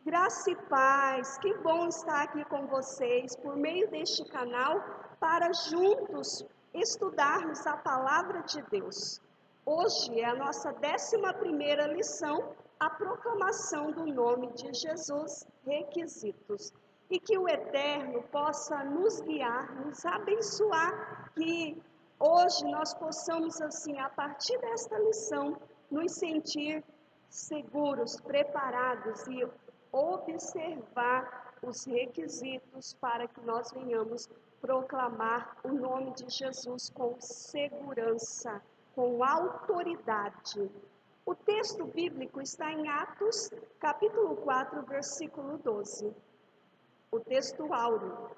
Graça e paz, que bom estar aqui com vocês por meio deste canal para juntos estudarmos a palavra de Deus. Hoje é a nossa 11ª lição, a proclamação do nome de Jesus, requisitos. E que o Eterno possa nos guiar, nos abençoar, que hoje nós possamos assim, a partir desta lição, nos sentir seguros, preparados e observar os requisitos para que nós venhamos proclamar o nome de Jesus com segurança, com autoridade. O texto bíblico está em Atos, capítulo 4, versículo 12. O texto áureo.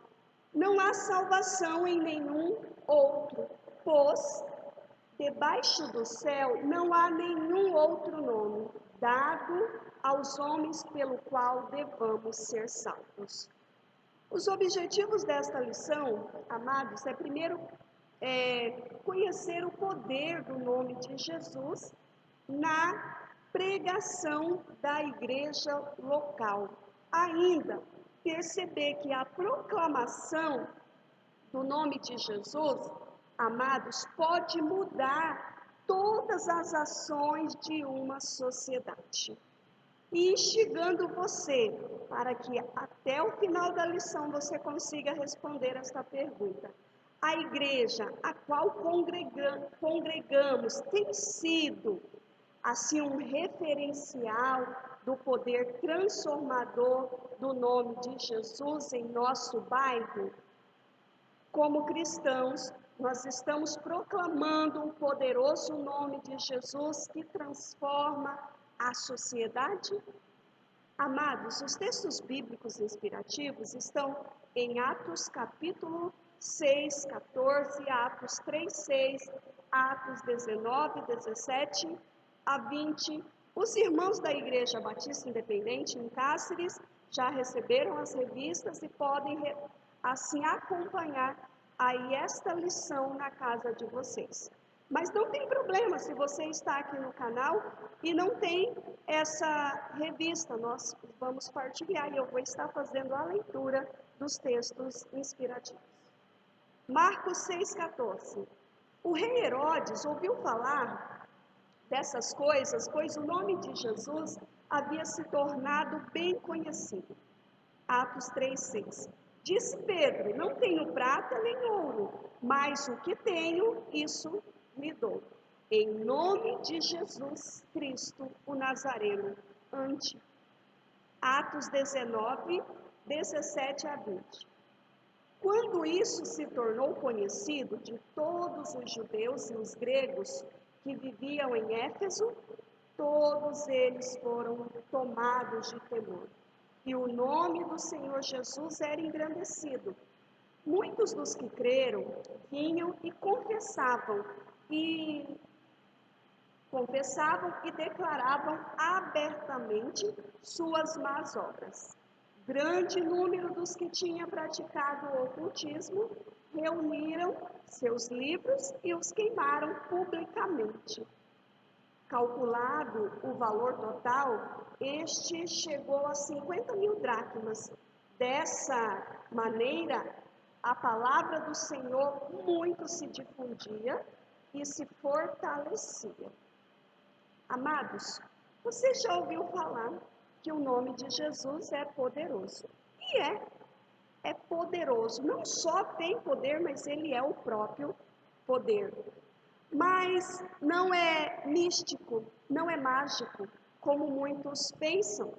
Não há salvação em nenhum outro, pois debaixo do céu não há nenhum outro nome dado aos homens pelo qual devamos ser salvos. Os objetivos desta lição, amados, primeiro conhecer o poder do nome de Jesus na pregação da igreja local. Ainda, perceber que a proclamação do nome de Jesus, amados, pode mudar todas as ações de uma sociedade. E instigando você para que até o final da lição você consiga responder esta pergunta. A igreja a qual congregamos tem sido assim um referencial do poder transformador do nome de Jesus em nosso bairro? Como cristãos, nós estamos proclamando o poderoso nome de Jesus que transforma a sociedade? Amados, os textos bíblicos inspirativos estão em Atos capítulo 6, 14, Atos 3, 6, Atos 19, 17 a 20. Os irmãos da Igreja Batista Independente em Cáceres já receberam as revistas e podem assim acompanhar aí esta lição na casa de vocês. Mas não tem problema se você está aqui no canal e não tem essa revista, nós vamos partilhar e eu vou estar fazendo a leitura dos textos inspirativos. Marcos 6,14. O rei Herodes ouviu falar dessas coisas, pois o nome de Jesus havia se tornado bem conhecido. Atos 3,6. Disse Pedro: não tenho prata nem ouro, mas o que tenho, isso lhe dou. Em nome de Jesus Cristo, o Nazareno. Ante. Atos 19, 17 a 20. Quando isso se tornou conhecido de todos os judeus e os gregos que viviam em Éfeso, todos eles foram tomados de temor. E o nome do Senhor Jesus era engrandecido. Muitos dos que creram vinham e confessavam e declaravam abertamente suas más obras. Grande número dos que tinha praticado o ocultismo reuniram seus livros e os queimaram publicamente. Calculado o valor total, este chegou a 50.000 dracmas. Dessa maneira, a palavra do Senhor muito se difundia e se fortalecia. Amados, você já ouviu falar que o nome de Jesus é poderoso? E é poderoso. Não só tem poder, mas ele é o próprio poder. Mas não é místico, não é mágico, como muitos pensam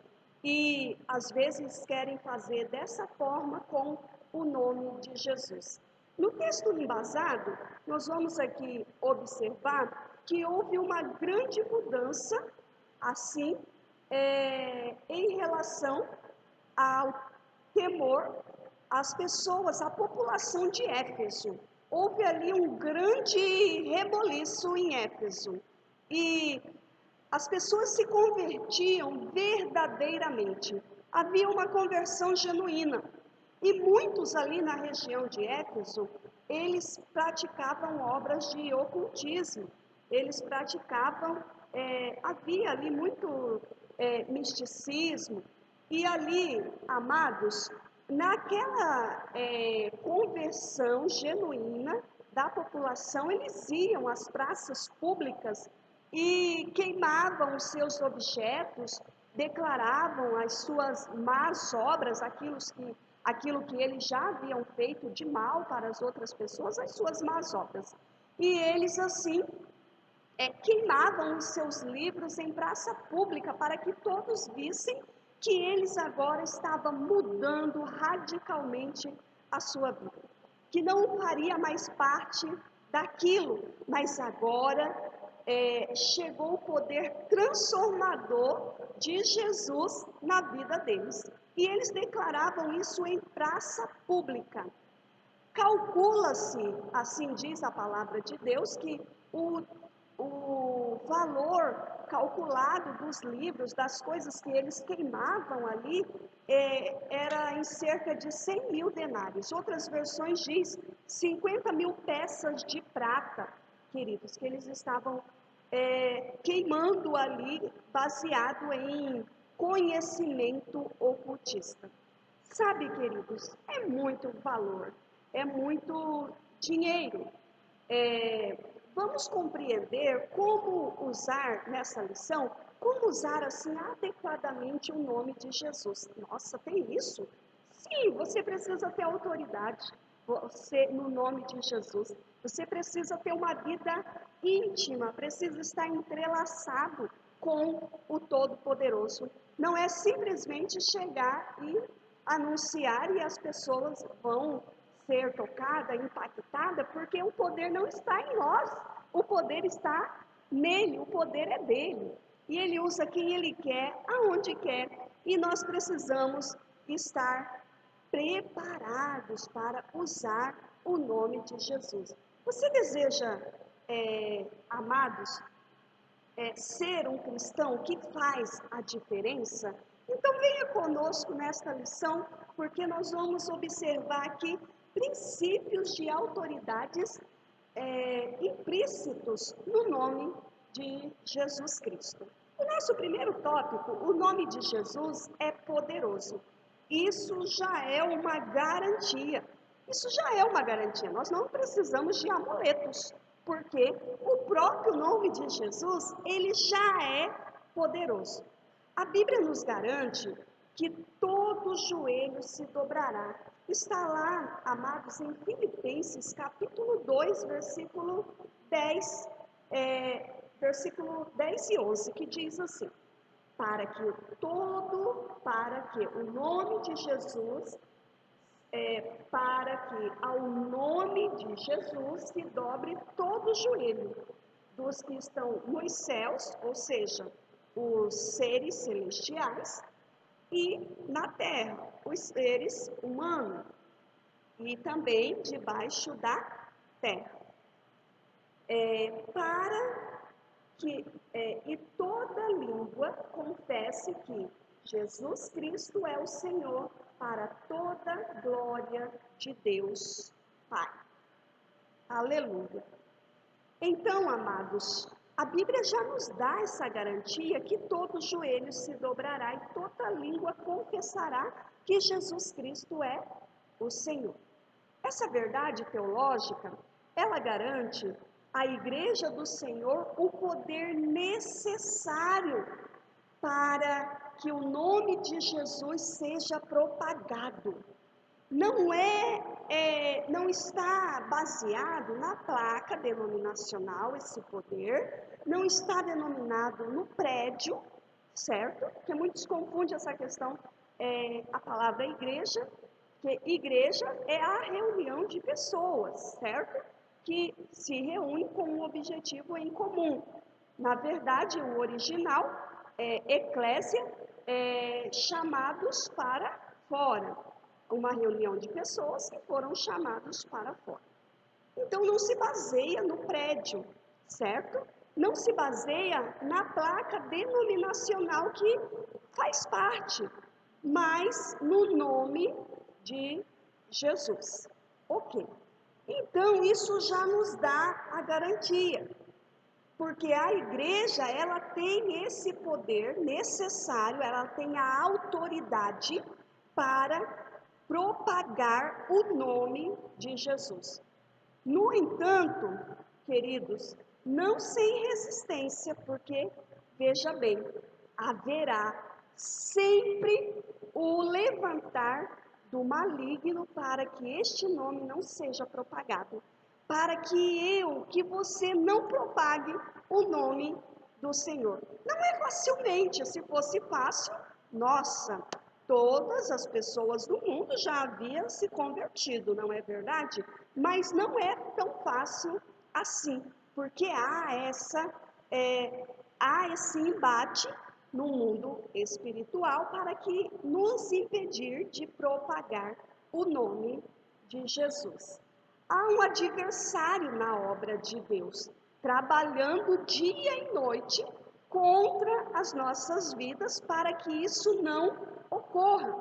e às vezes querem fazer dessa forma com o nome de Jesus. No texto embasado, nós vamos aqui observar que houve uma grande mudança, assim, em relação ao temor, às pessoas, à população de Éfeso. Houve ali um grande reboliço em Éfeso e as pessoas se convertiam verdadeiramente. Havia uma conversão genuína e muitos ali na região de Éfeso, eles praticavam obras de ocultismo, eles praticavam, havia ali muito misticismo E ali, amados, naquela conversão genuína da população, eles iam às praças públicas e queimavam os seus objetos, declaravam as suas más obras, aquilo que eles já haviam feito de mal para as outras pessoas, as suas más obras. E eles, assim, queimavam os seus livros em praça pública para que todos vissem que eles agora estavam mudando radicalmente a sua vida, que não faria mais parte daquilo, mas agora chegou o poder transformador de Jesus na vida deles. E eles declaravam isso em praça pública. Calcula-se, assim diz a palavra de Deus, que o valor calculado dos livros, das coisas que eles queimavam ali, era em cerca de 100 mil denários. Outras versões diz 50 mil peças de prata, queridos, que eles estavam queimando ali, baseado em conhecimento ocultista. Sabe, queridos, é muito valor, é muito dinheiro. Vamos compreender como usar nessa lição, como usar assim adequadamente o nome de Jesus. Nossa, tem isso? Sim, você precisa ter autoridade no nome de Jesus. Você precisa ter uma vida íntima, precisa estar entrelaçado com o Todo-Poderoso. Não é simplesmente chegar e anunciar e as pessoas vão ser tocadas, impactadas, porque o poder não está em nós, o poder está nele, o poder é dele. E ele usa quem ele quer, aonde quer, e nós precisamos estar preparados para usar o nome de Jesus. Você deseja, amados, ser um cristão que faz a diferença? Então venha conosco nesta lição, porque nós vamos observar aqui princípios de autoridades implícitos no nome de Jesus Cristo. O nosso primeiro tópico, o nome de Jesus é poderoso. Isso já é uma garantia. Isso já é uma garantia. Nós não precisamos de amuletos, porque o próprio nome de Jesus, ele já é poderoso. A Bíblia nos garante que todo joelho se dobrará. Está lá, amados, em Filipenses, capítulo 2, versículo 10 e 11, que diz assim: para que o nome de Jesus, para que ao nome de Jesus se dobre todo o joelho dos que estão nos céus, ou seja, os seres celestiais, e na terra, os seres humanos, e também debaixo da terra. Para que e toda língua confesse que Jesus Cristo é o Senhor, para toda glória de Deus Pai. Aleluia. Então, amados, a Bíblia já nos dá essa garantia que todo joelho se dobrará e toda língua confessará que Jesus Cristo é o Senhor. Essa verdade teológica, ela garante à Igreja do Senhor o poder necessário para que o nome de Jesus seja propagado. Não está baseado na placa denominacional esse poder, não está denominado no prédio, certo? Porque muitos confundem essa questão, a palavra igreja, que igreja é a reunião de pessoas, certo? Que se reúnem com um objetivo em comum. Na verdade, o original é eclésia, chamados para fora. Uma reunião de pessoas que foram chamados para fora. Então, não se baseia no prédio, certo? Não se baseia na placa denominacional que faz parte, mas no nome de Jesus. Ok. Então, isso já nos dá a garantia. Porque a igreja, ela tem esse poder necessário, ela tem a autoridade para propagar o nome de Jesus. No entanto, queridos, não sem resistência, porque, veja bem, haverá sempre o levantar do maligno para que este nome não seja propagado, para que você não propague o nome do Senhor. Não é facilmente, se fosse fácil, nossa, todas as pessoas do mundo já haviam se convertido, não é verdade? Mas não é tão fácil assim, porque há esse embate no mundo espiritual para que nos impedir de propagar o nome de Jesus. Há um adversário na obra de Deus, trabalhando dia e noite contra as nossas vidas para que isso não ocorra,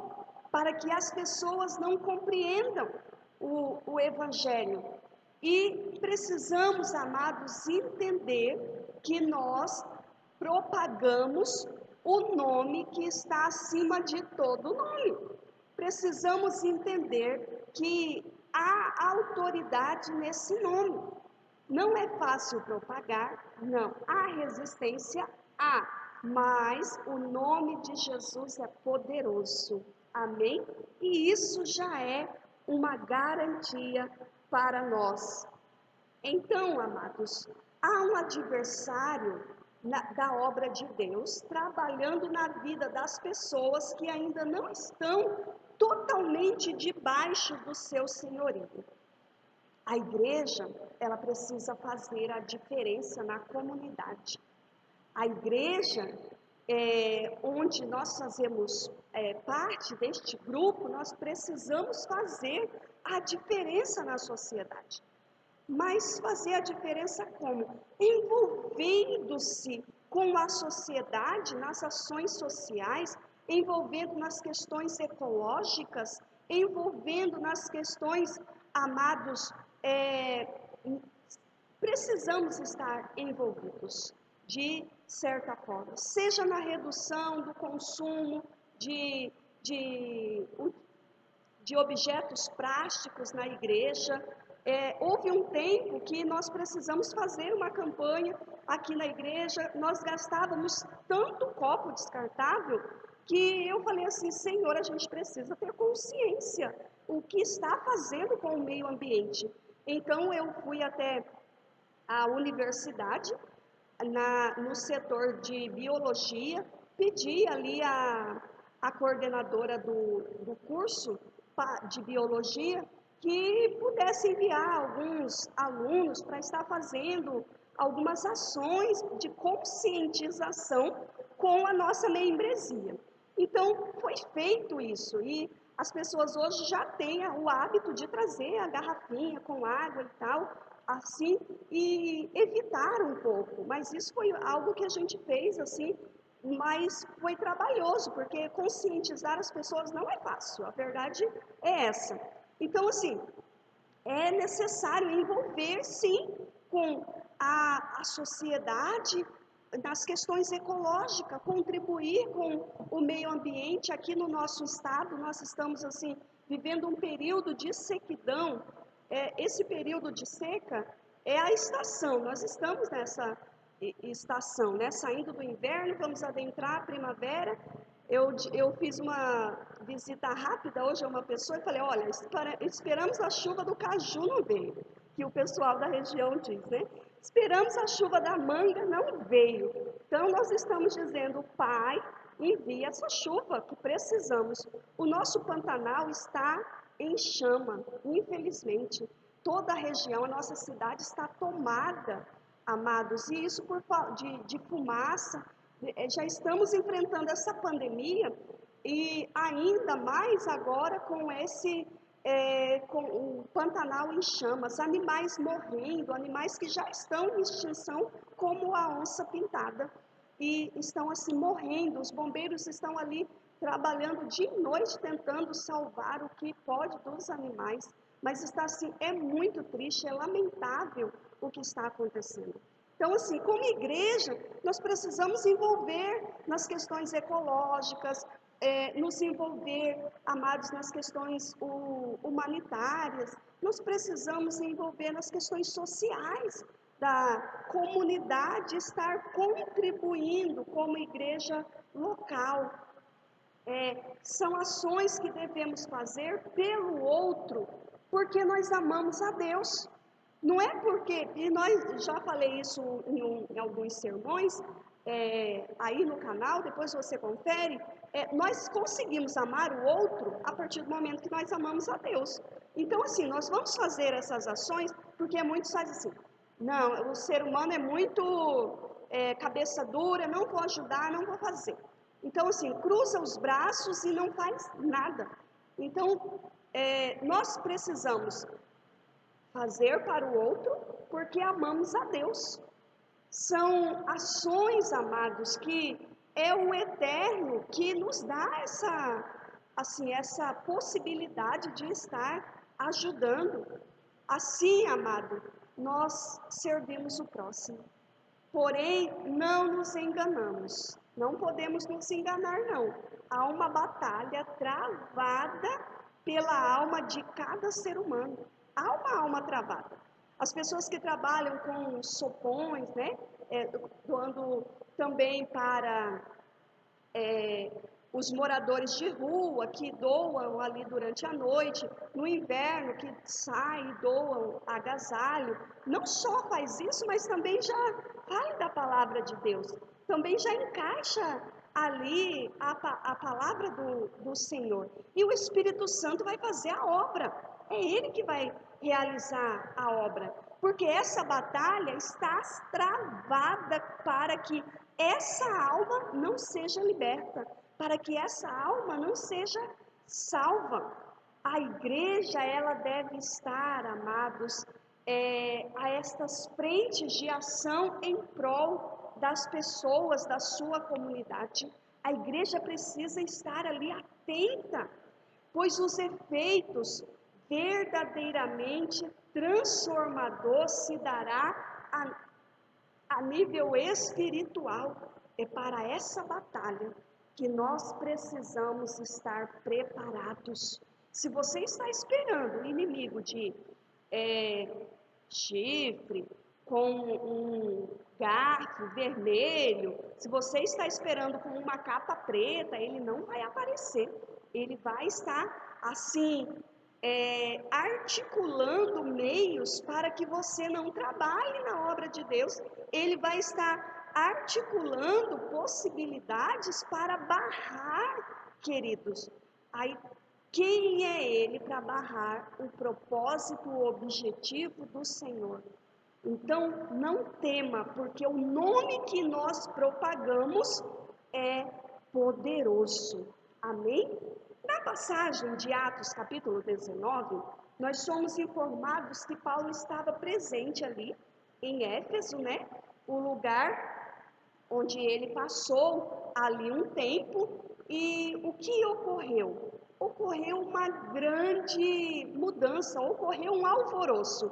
para que as pessoas não compreendam o Evangelho. E precisamos, amados, entender que nós propagamos o nome que está acima de todo nome. Precisamos entender que há autoridade nesse nome. Não é fácil propagar, não. Há resistência, há, mas o nome de Jesus é poderoso. Amém? E isso já é uma garantia para nós. Então, amados, há um adversário da obra de Deus trabalhando na vida das pessoas que ainda não estão totalmente debaixo do seu senhorio. A igreja, ela precisa fazer a diferença na comunidade. A igreja, onde nós fazemos parte deste grupo, nós precisamos fazer a diferença na sociedade. Mas fazer a diferença como? Envolvendo-se com a sociedade, nas ações sociais, envolvendo nas questões ecológicas, envolvendo nas questões, amados, precisamos estar envolvidos de certa forma, seja na redução do consumo de, de, de objetos plásticos na igreja. Houve um tempo que nós precisamos fazer uma campanha aqui na igreja, nós gastávamos tanto copo descartável que eu falei assim, Senhor, a gente precisa ter consciência o que está fazendo com o meio ambiente. Então eu fui até a universidade, no setor de biologia, pedi ali a coordenadora do curso de biologia que pudesse enviar alguns alunos para estar fazendo algumas ações de conscientização com a nossa membresia. Então, foi feito isso e as pessoas hoje já têm o hábito de trazer a garrafinha com água e tal, assim, e evitar um pouco. Mas isso foi algo que a gente fez, assim, mas foi trabalhoso, porque conscientizar as pessoas não é fácil, a verdade é essa. Então, assim, é necessário envolver, sim, com a sociedade nas questões ecológicas, contribuir com o meio ambiente. Aqui no nosso estado, nós estamos, assim, vivendo um período de sequidão. Esse período de seca é a estação, nós estamos nessa estação, né? Saindo do inverno, vamos adentrar a primavera. Eu fiz uma visita rápida hoje a uma pessoa e falei, olha, esperamos a chuva do caju não veio, que o pessoal da região diz, né? Esperamos a chuva da manga, não veio. Então nós estamos dizendo, Pai, envia essa chuva que precisamos. O nosso Pantanal está em chama, infelizmente. Toda a região, a nossa cidade está tomada, amados, e isso por de fumaça. Já estamos enfrentando essa pandemia e ainda mais agora com o Pantanal em chamas, animais morrendo, animais que já estão em extinção, como a onça pintada, e estão assim morrendo. Os bombeiros estão ali trabalhando dia e noite tentando salvar o que pode dos animais, mas está assim, é muito triste, é lamentável o que está acontecendo. Então, assim, como igreja, nós precisamos envolver nas questões ecológicas, nos envolver, amados, nas questões humanitárias, nós precisamos envolver nas questões sociais da comunidade, estar contribuindo como igreja local. São ações que devemos fazer pelo outro, porque nós amamos a Deus. Não é porque, e nós já falei isso em alguns sermões, aí no canal, depois você confere, nós conseguimos amar o outro a partir do momento que nós amamos a Deus. Então, assim, nós vamos fazer essas ações, porque muitos fazem assim, não, o ser humano é muito cabeça dura, não vou ajudar, não vou fazer. Então, assim, cruza os braços e não faz nada. Então, nós precisamos fazer para o outro porque amamos a Deus. São ações, amados, que é o eterno que nos dá essa possibilidade de estar ajudando. Assim, amado, nós servimos o próximo. Porém, não nos enganamos. Não podemos nos enganar, não. Há uma batalha travada pela alma de cada ser humano. Há uma alma travada. As pessoas que trabalham com sopões, né? Doando também para os moradores de rua que doam ali durante a noite, no inverno que saem e doam agasalho, não só faz isso, mas também já fala da palavra de Deus, também já encaixa ali a palavra do Senhor. E o Espírito Santo vai fazer a obra, é Ele que vai realizar a obra, porque essa batalha está travada para que essa alma não seja liberta, para que essa alma não seja salva. A igreja, ela deve estar, amados, a estas frentes de ação em prol das pessoas da sua comunidade. A igreja precisa estar ali atenta, pois os efeitos verdadeiramente transformador se dará a nível espiritual. É para essa batalha que nós precisamos estar preparados. Se você está esperando o inimigo de chifre, com um garfo vermelho, se você está esperando com uma capa preta, ele não vai aparecer. Ele vai estar assim, articulando meios para que você não trabalhe na obra de Deus. Ele vai estar articulando possibilidades para barrar, queridos. Aí, quem é ele para barrar o propósito, o objetivo do Senhor? Então, não tema, porque o nome que nós propagamos é poderoso. Amém? Na passagem de Atos capítulo 19, nós somos informados que Paulo estava presente ali em Éfeso, né? O lugar onde ele passou ali um tempo. E o que ocorreu? Ocorreu uma grande mudança, ocorreu um alvoroço.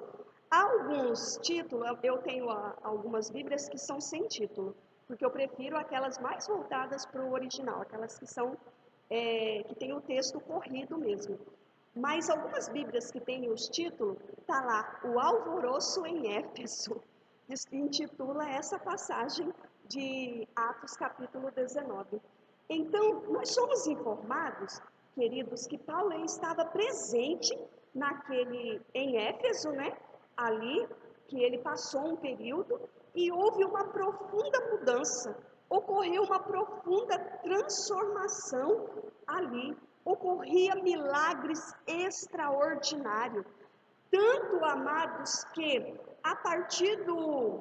Alguns títulos, eu tenho algumas Bíblias que são sem título, porque eu prefiro aquelas mais voltadas para o original, aquelas que são que tem o texto corrido mesmo. Mas algumas Bíblias que têm os títulos, está lá, o alvoroço em Éfeso, intitula essa passagem de Atos capítulo 19. Então, nós somos informados, queridos, que Paulo estava presente em Éfeso, né? Ali, que ele passou um período e houve uma profunda mudança, ocorreu uma profunda transformação ali, ocorria milagres extraordinários. Tanto, amados, que a partir do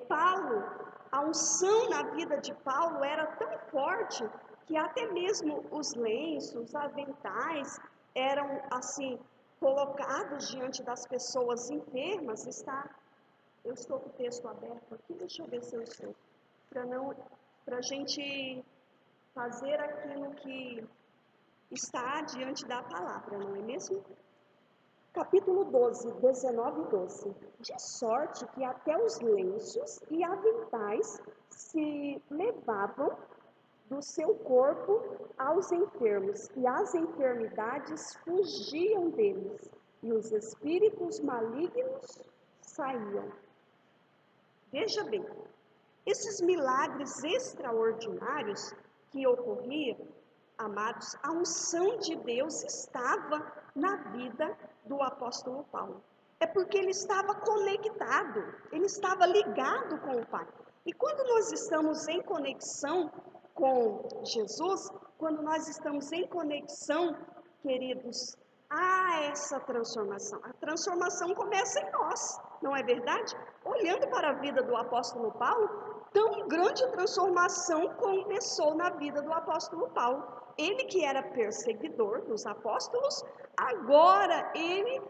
Paulo, a unção na vida de Paulo era tão forte que até mesmo os lenços, os aventais eram assim colocados diante das pessoas enfermas. Eu estou com o texto aberto aqui, deixa eu ver se eu estou, para a gente fazer aquilo que está diante da palavra, não é mesmo? Capítulo 12, 19 e 12. De sorte que até os lenços e aventais se levavam do seu corpo aos enfermos, e as enfermidades fugiam deles, e os espíritos malignos saíam. Veja bem, esses milagres extraordinários que ocorriam, amados, a unção de Deus estava na vida do apóstolo Paulo. É porque ele estava conectado, ele estava ligado com o Pai. E quando nós estamos em conexão com Jesus, quando nós estamos em conexão, queridos, há essa transformação. A transformação começa em nós, não é verdade? Olhando para a vida do apóstolo Paulo, tão grande transformação começou na vida do apóstolo Paulo. Ele que era perseguidor dos apóstolos, agora ele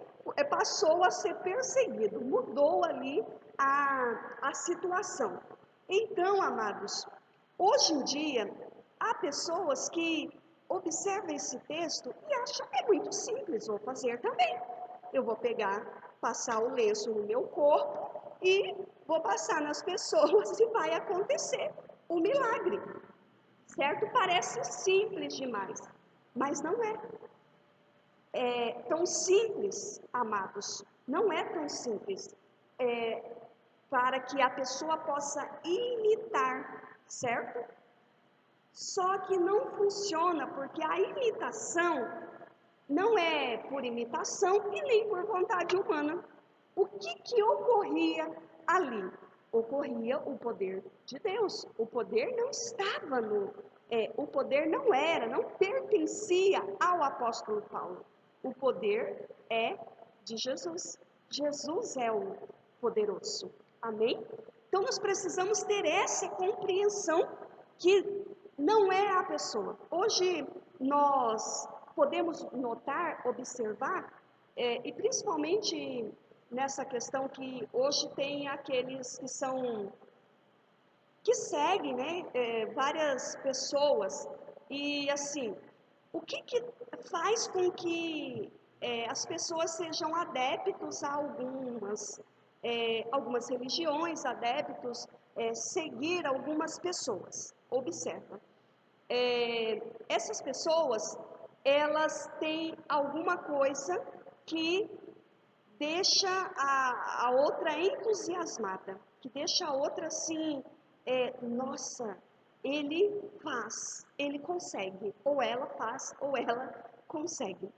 passou a ser perseguido, mudou ali a situação. Então, amados, hoje em dia, há pessoas que observam esse texto e acham que é muito simples, vou fazer também. Eu vou pegar, passar o lenço no meu corpo e vou passar nas pessoas e vai acontecer o milagre. Certo? Parece simples demais, mas não é. É tão simples, amados, não é tão simples para que a pessoa possa imitar, certo? Só que não funciona porque a imitação não é por imitação e nem por vontade humana. O que ocorria ali? Ocorria o poder de Deus. O poder não estava o poder não pertencia ao apóstolo Paulo. O poder é de Jesus. Jesus é o poderoso. Amém? Então nós precisamos ter essa compreensão que não é a pessoa. Hoje nós podemos notar, observar, e principalmente nessa questão que hoje tem aqueles que seguem, né, várias pessoas, e assim, o que faz com que as pessoas sejam adeptos a algumas religiões, adeptos, seguir algumas pessoas? Observa. Essas pessoas, elas têm alguma coisa que deixa a outra entusiasmada, que deixa a outra assim, nossa, ele faz, ele consegue, ou ela faz, ou ela consegue.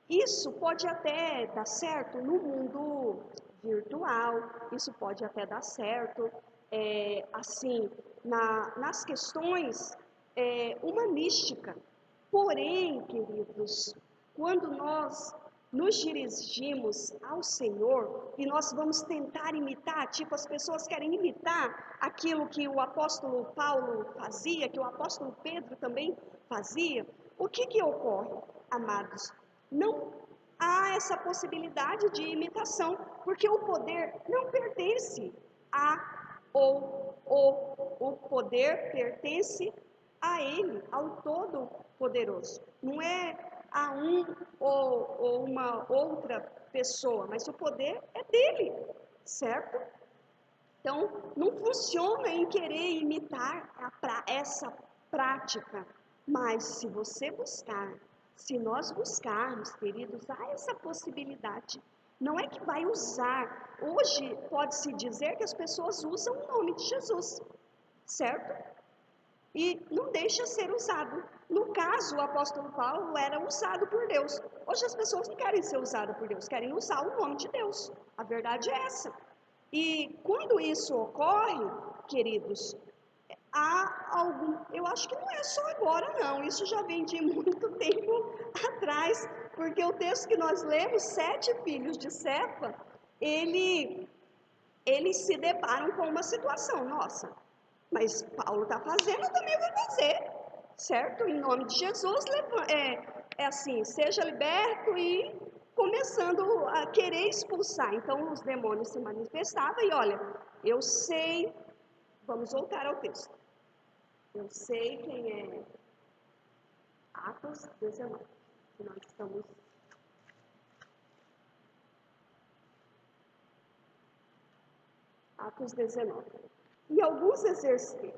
Isso pode até dar certo no mundo virtual, isso pode até dar certo, assim, nas questões humanísticas. Porém, queridos, quando nós nos dirigimos ao Senhor e nós vamos tentar imitar, tipo as pessoas querem imitar aquilo que o apóstolo Paulo fazia, que o apóstolo Pedro também fazia, o que ocorre, amados? Não há essa possibilidade de imitação, porque o poder não pertence o poder pertence a Ele, ao Todo-Poderoso. Não é a ou uma outra pessoa, mas o poder é dele, certo? Então, não funciona em querer imitar essa prática, mas se você buscar, se nós buscarmos, queridos, há essa possibilidade. Não é que vai usar. Hoje pode-se dizer que as pessoas usam o nome de Jesus, certo? E não deixa ser usado. No caso, o apóstolo Paulo era usado por Deus. Hoje as pessoas não querem ser usadas por Deus, querem usar o nome de Deus. A verdade é essa. E quando isso ocorre, queridos, há algum, eu acho que não é só agora não, isso já vem de muito tempo atrás, porque o texto que nós lemos, 7 filhos de Cefa, eles se deparam com uma situação, nossa, mas Paulo está fazendo, eu também vou fazer, certo? Em nome de Jesus, assim, seja liberto e começando a querer expulsar. Então os demônios se manifestavam e olha, eu sei, vamos voltar ao texto. Eu sei quem é Atos 19, que nós estamos Atos 19. E alguns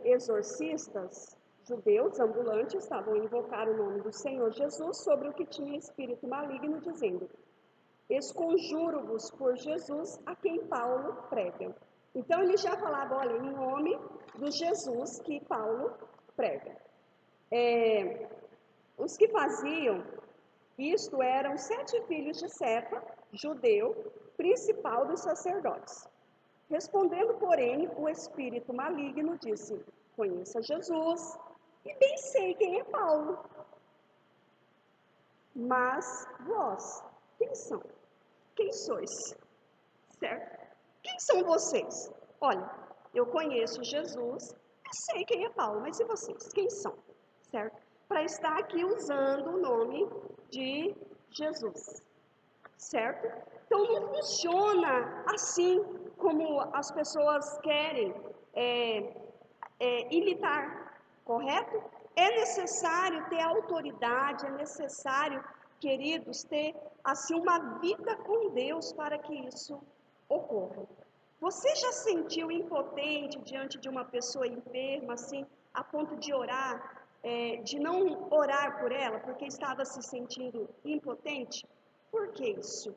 exorcistas judeus ambulantes estavam a invocar o nome do Senhor Jesus sobre o que tinha espírito maligno, dizendo: esconjuro-vos por Jesus a quem Paulo prega. Então ele já falava, olha, em nome do Jesus que Paulo prega. Os que faziam isto eram 7 filhos de Cefa, judeu, principal dos sacerdotes. Respondendo, porém, o espírito maligno disse: conheça Jesus e bem sei quem é Paulo. Mas vós, quem são? Quem sois? Certo? Quem são vocês? Olha, eu conheço Jesus e sei quem é Paulo, mas e vocês? Quem são? Certo? Para estar aqui usando o nome de Jesus. Certo? Então não funciona assim como as pessoas querem imitar, correto? É necessário ter autoridade, é necessário, queridos, ter assim uma vida com Deus para que isso ocorra. Você já sentiu impotente diante de uma pessoa enferma, assim, a ponto de orar, de não orar por ela, porque estava se sentindo impotente? Por que isso?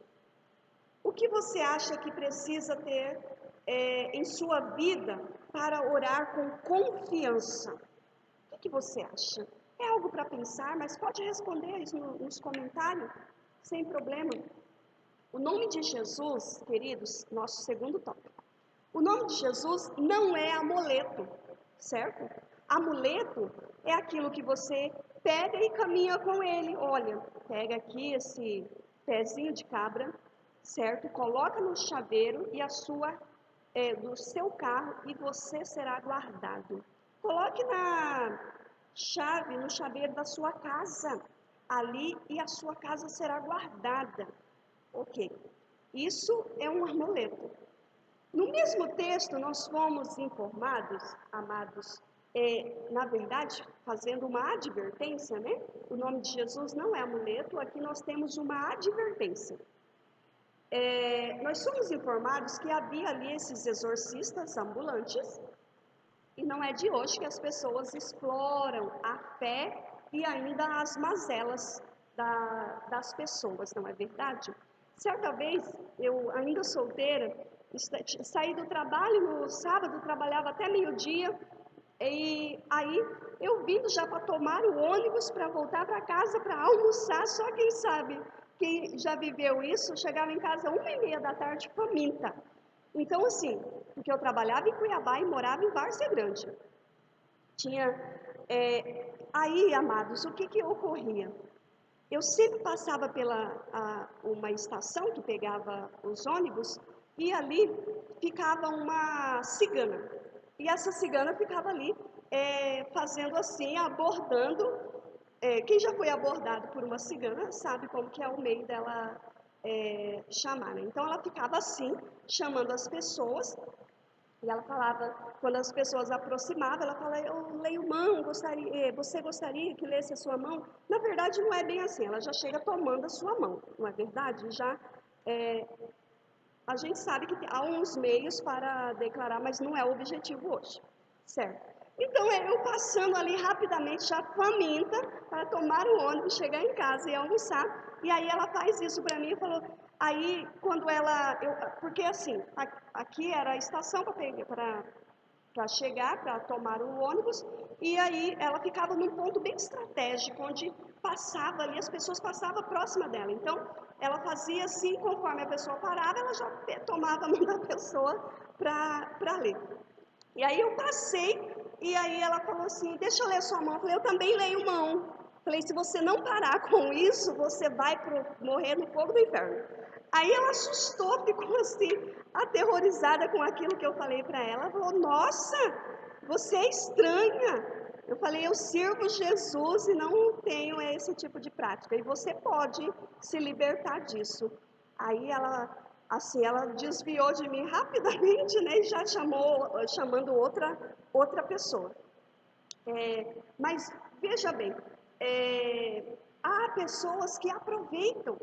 O que você acha que precisa ter em sua vida para orar com confiança? O que você acha? É algo para pensar, mas pode responder isso nos comentários, sem problema. O nome de Jesus, queridos, nosso segundo tópico. O nome de Jesus não é amuleto, certo? Amuleto é aquilo que você pega e caminha com ele. Olha, pega aqui esse pezinho de cabra, certo? Coloca no chaveiro e do seu carro e você será guardado. Coloque no chaveiro da sua casa, ali, e a sua casa será guardada. Ok, isso é um amuleto. No mesmo texto, nós fomos informados, amados, na verdade, fazendo uma advertência, né? O nome de Jesus não é amuleto, aqui nós temos uma advertência. Nós somos informados que havia ali esses exorcistas ambulantes, e não é de hoje que as pessoas exploram a fé e ainda as mazelas das pessoas, não é verdade? Certa vez, eu ainda solteira, saí do trabalho no sábado, trabalhava até meio-dia, e aí eu vindo já para tomar o ônibus para voltar para casa para almoçar, só quem sabe, quem já viveu isso, chegava em casa 1h30 da tarde faminta. Então assim, porque eu trabalhava em Cuiabá e morava em Várzea Grande. Aí, amados, o que ocorria? Eu sempre passava uma estação que pegava os ônibus e ali ficava uma cigana. E essa cigana ficava ali fazendo assim, abordando. Quem já foi abordado por uma cigana sabe como que é o meio dela chamar, né? Então ela ficava assim, chamando as pessoas. E ela falava, quando as pessoas aproximavam, ela falava: eu leio mão, você gostaria que lesse a sua mão? Na verdade, não é bem assim, ela já chega tomando a sua mão, não é verdade? A gente sabe que há uns meios para declarar, mas não é o objetivo hoje, certo? Então, eu passando ali rapidamente, já faminta, para tomar o ônibus, chegar em casa e almoçar, e aí ela faz isso para mim e falou, aí quando porque assim, aqui era a estação para chegar, para tomar o ônibus, e aí ela ficava num ponto bem estratégico, onde passava ali, as pessoas passavam próxima dela, então ela fazia assim, conforme a pessoa parava, ela já tomava a mão da pessoa para ler. E aí eu passei, e aí ela falou assim, deixa eu ler a sua mão. Eu falei, eu também leio mão. Falei, se você não parar com isso, você vai morrer no fogo do inferno. Aí ela assustou, ficou assim, aterrorizada com aquilo que eu falei para ela. Ela falou, nossa, você é estranha. Eu falei, eu sirvo Jesus e não tenho esse tipo de prática. E você pode se libertar disso. Aí ela desviou de mim rapidamente, né? E já chamando outra pessoa. Mas veja bem, há pessoas que aproveitam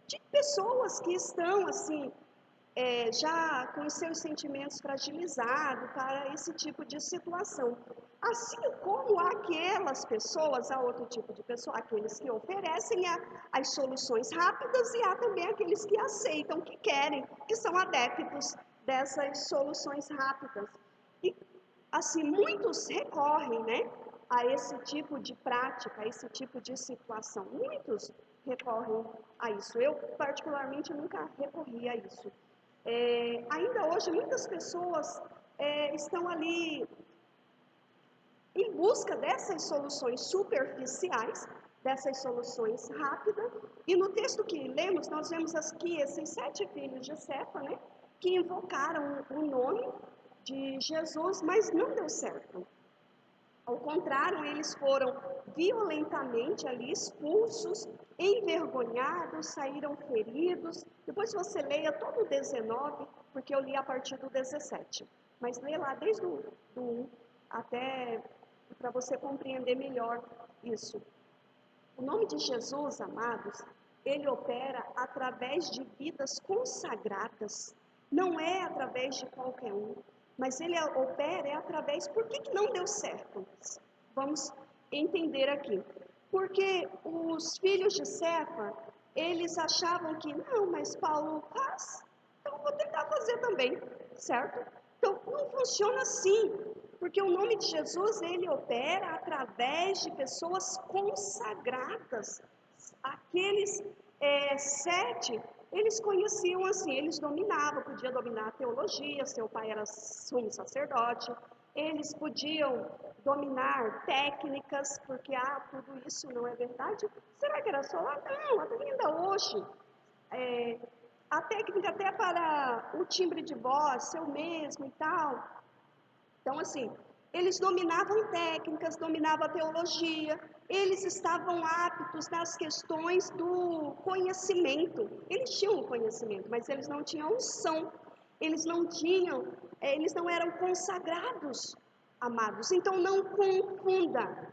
de pessoas que estão assim já com os seus sentimentos fragilizados para esse tipo de situação. Assim como aquelas pessoas, há outro tipo de pessoa, aqueles que oferecem as soluções rápidas e há também aqueles que aceitam, que querem, que são adeptos dessas soluções rápidas. E assim, muitos recorrem, né, a esse tipo de prática, a esse tipo de situação. Muitos recorrem a isso. Eu, particularmente, nunca recorri a isso. Ainda hoje, muitas pessoas estão ali em busca dessas soluções superficiais, dessas soluções rápidas. E no texto que lemos, nós vemos aqui esses 7 filhos de Cefa, né, que invocaram o nome de Jesus, mas não deu certo. Ao contrário, eles foram violentamente ali expulsos, envergonhados, saíram feridos. Depois você leia todo o 19, porque eu li a partir do 17. Mas leia lá desde o 1 até para você compreender melhor isso. O nome de Jesus, amados, ele opera através de vidas consagradas. Não é através de qualquer um, mas ele opera através... Por que não deu certo? Vamos entender aqui. Porque os filhos de Cefa, eles achavam que, não, mas Paulo faz, então vou tentar fazer também, certo? Então, não funciona assim, porque o nome de Jesus, ele opera através de pessoas consagradas. Aqueles 7, eles conheciam assim, eles dominavam, podiam dominar a teologia, seu pai era sumo sacerdote, eles podiam dominar técnicas, porque, tudo isso não é verdade? Será que era só lá? Não, ainda hoje, a técnica até para o timbre de voz, seu mesmo e tal. Então, assim, eles dominavam técnicas, dominavam a teologia, eles estavam aptos nas questões do conhecimento. Eles tinham o conhecimento, mas eles não tinham unção. Eles não eram consagrados, amados. Então, não confunda,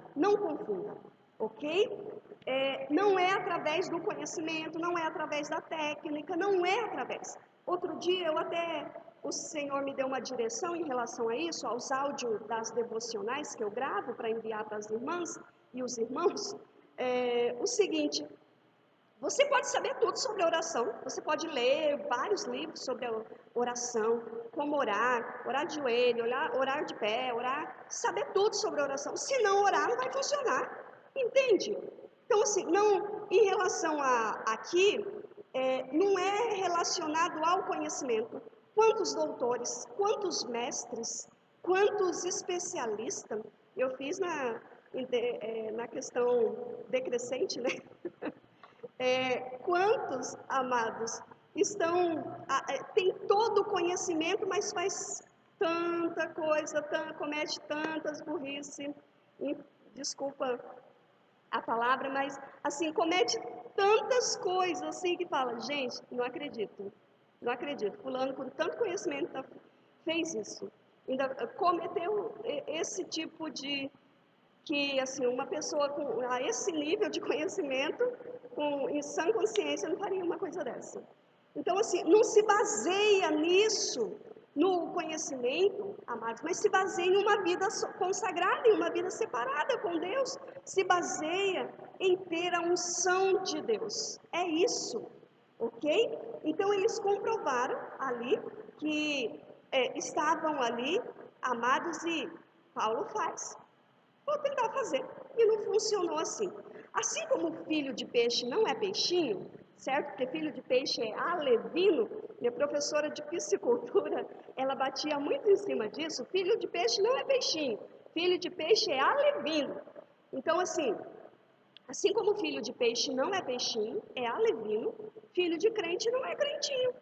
ok? Não é através do conhecimento, não é através da técnica, não é através. Outro dia, o Senhor me deu uma direção em relação a isso, aos áudios das devocionais que eu gravo para enviar para as irmãs e os irmãos, o seguinte: você pode saber tudo sobre oração, você pode ler vários livros sobre a oração, como orar de joelho, orar de pé, saber tudo sobre oração. Se não orar, não vai funcionar, entende? Então, assim, não, em relação aqui, não é relacionado ao conhecimento. Quantos doutores, quantos mestres, quantos especialistas, eu fiz na questão decrescente, né? Quantos, amados, têm todo o conhecimento, mas faz tanta coisa, comete tantas burrice, desculpa a palavra, mas assim, comete tantas coisas assim que fala, gente, não acredito, fulano com tanto conhecimento fez isso, ainda cometeu esse tipo de... que assim, uma pessoa a esse nível de conhecimento, em sã consciência, não faria uma coisa dessa. Então, assim, não se baseia nisso, no conhecimento, amados, mas se baseia em uma vida consagrada, em uma vida separada com Deus, se baseia em ter a unção de Deus. É isso, ok? Então, eles comprovaram ali que estavam ali, amados, e Paulo faz. Vou tentar fazer. E não funcionou assim. Assim como filho de peixe não é peixinho, certo? Porque filho de peixe é alevino. Minha professora de piscicultura, ela batia muito em cima disso. Filho de peixe não é peixinho. Filho de peixe é alevino. Então, assim como filho de peixe não é peixinho, é alevino, filho de crente não é crentinho.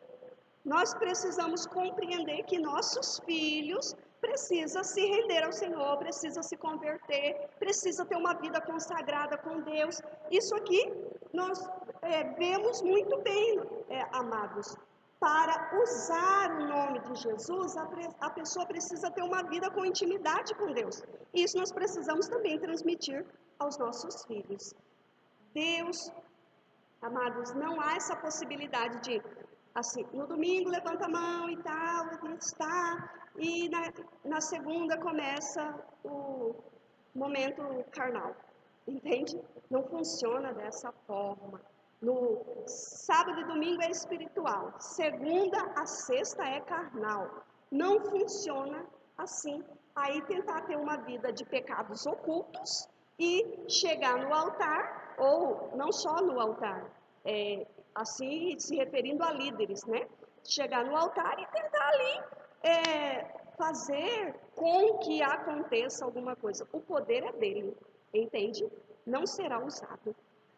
Nós precisamos compreender que nossos filhos precisam se render ao Senhor, precisam se converter, precisam ter uma vida consagrada com Deus. Isso aqui nós vemos muito bem, amados. Para usar o nome de Jesus, a pessoa precisa ter uma vida com intimidade com Deus. Isso nós precisamos também transmitir aos nossos filhos. Deus, amados, não há essa possibilidade de Assim, no domingo levanta a mão e tal, está, e na segunda começa o momento carnal, entende? Não funciona dessa forma. No sábado e domingo é espiritual, segunda a sexta é carnal. Não funciona assim. Aí tentar ter uma vida de pecados ocultos e chegar no altar, ou não só no altar, assim se referindo a líderes, né? Chegar no altar e tentar ali fazer com que aconteça alguma coisa. O poder é dele, entende? Não será usado.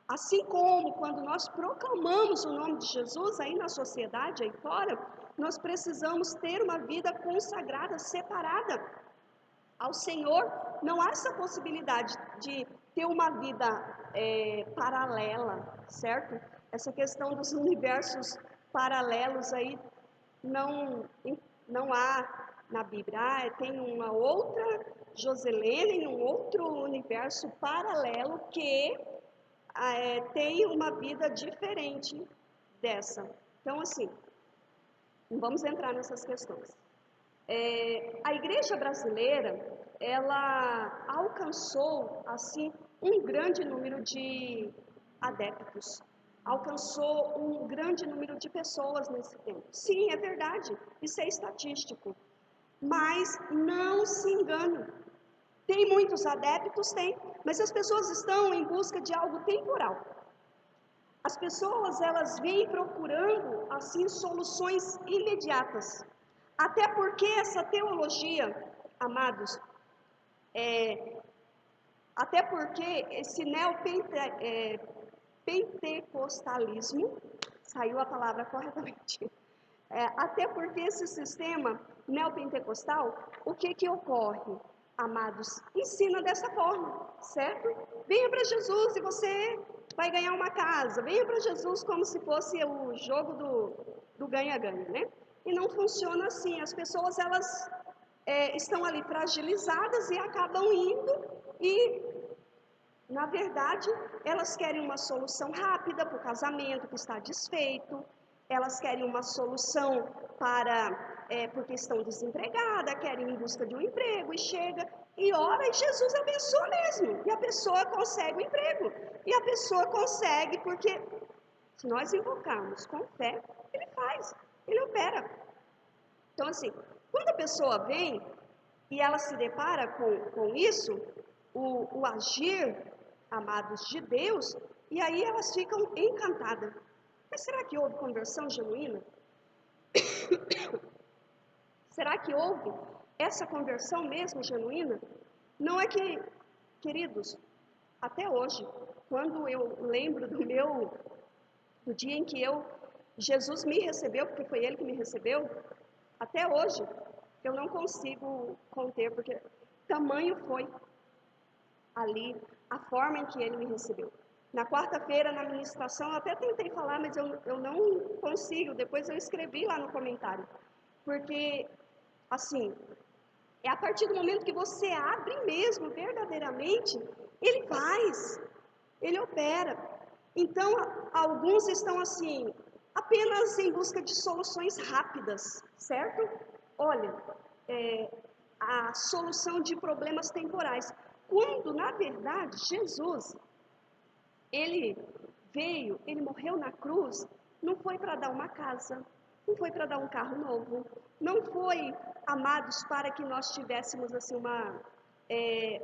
Assim como quando nós proclamamos o nome de Jesus aí na sociedade, aí fora, nós precisamos ter uma vida consagrada, separada ao Senhor. Não há essa possibilidade de ter uma vida paralela, certo? Essa questão dos universos paralelos aí não há na Bíblia. Tem uma outra Joselene, um outro universo paralelo que tem uma vida diferente dessa. Então, assim, não vamos entrar nessas questões. A igreja brasileira, ela alcançou, assim, um grande número de adeptos. Alcançou um grande número de pessoas nesse tempo. Sim, é verdade, isso é estatístico. Mas não se engane. Tem muitos adeptos? Tem, mas as pessoas estão em busca de algo temporal. As pessoas, elas vêm procurando, assim, soluções imediatas. Até porque essa teologia, amados, até porque esse neopentecostalismo, saiu a palavra corretamente, até porque esse sistema neopentecostal, o que ocorre, amados? Ensina dessa forma, certo? Venha para Jesus e você vai ganhar uma casa. Venha para Jesus como se fosse o jogo do ganha-ganha, né? E não funciona assim. As pessoas, elas estão ali fragilizadas e acabam indo e, na verdade, elas querem uma solução rápida para o casamento que está desfeito, elas querem uma solução porque estão desempregadas, querem em busca de um emprego e chega e ora e Jesus abençoa mesmo. E a pessoa consegue o emprego. E a pessoa consegue porque se nós invocarmos com fé, ele faz, ele opera. Então, assim, quando a pessoa vem e ela se depara com isso, o agir, amados, de Deus, e aí elas ficam encantadas. Mas será que houve conversão genuína? Será que houve essa conversão mesmo genuína? Não é que, queridos, até hoje, quando eu lembro do dia em que Jesus me recebeu, porque foi Ele que me recebeu, até hoje eu não consigo conter, porque tamanho foi ali a forma em que Ele me recebeu. Na quarta-feira, na ministração, eu até tentei falar, mas eu não consigo, depois eu escrevi lá no comentário. Porque, assim, é a partir do momento que você abre mesmo, verdadeiramente, Ele faz, Ele opera. Então, alguns estão assim, apenas em busca de soluções rápidas, certo? Olha, a solução de problemas temporais. Quando, na verdade, Jesus, Ele veio, Ele morreu na cruz, não foi para dar uma casa, não foi para dar um carro novo, não foi, amados, para que nós tivéssemos assim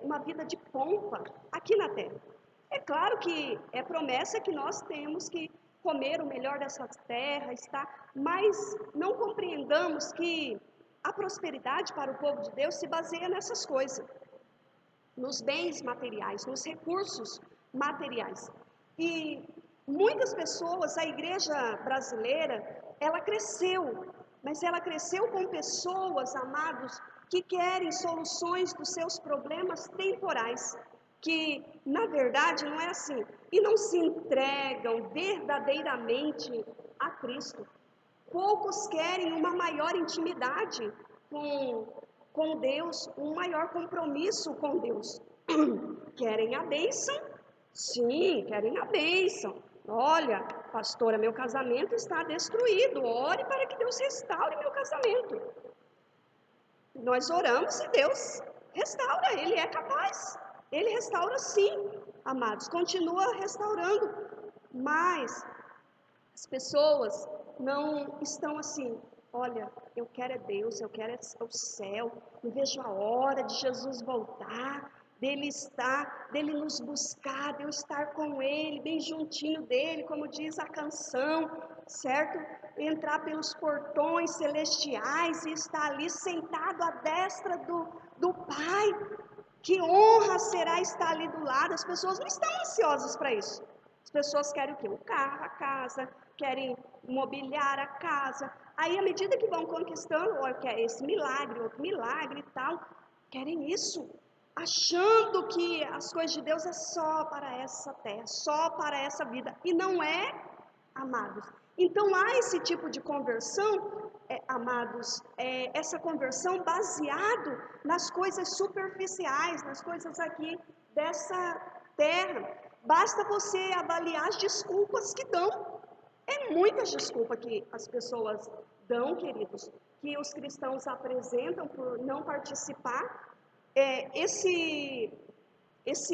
uma vida de pompa aqui na terra. É claro que é promessa que nós temos que comer o melhor dessa terra, está, mas não compreendamos que a prosperidade para o povo de Deus se baseia nessas coisas, nos bens materiais, nos recursos materiais. E muitas pessoas, a igreja brasileira, ela cresceu, mas ela cresceu com pessoas, amados, que querem soluções dos seus problemas temporais, que na verdade não é assim, e não se entregam verdadeiramente a Cristo. Poucos querem uma maior intimidade com Deus, um maior compromisso com Deus. Querem a bênção? Sim, querem a bênção. Olha, pastora, meu casamento está destruído. Ore para que Deus restaure meu casamento. Nós oramos e Deus restaura, Ele é capaz. Ele restaura sim, amados, continua restaurando. Mas as pessoas não estão assim, olha, eu quero é Deus, eu quero é o céu, não vejo a hora de Jesus voltar, dele nos buscar, de eu estar com Ele, bem juntinho dele, como diz a canção, certo? Entrar pelos portões celestiais e estar ali sentado à destra do Pai. Que honra será estar ali do lado. As pessoas não estão ansiosas para isso. As pessoas querem o quê? O carro, a casa, querem mobiliar a casa. Aí, à medida que vão conquistando, olha, quer esse milagre, outro milagre e tal, querem isso, achando que as coisas de Deus é só para essa terra, só para essa vida. E não é, amados. Então, há esse tipo de conversão, amados, essa conversão baseado nas coisas superficiais, nas coisas aqui dessa terra. Basta você avaliar as desculpas que dão. É muitas desculpas que as pessoas dão, queridos, que os cristãos apresentam por não participar. Esse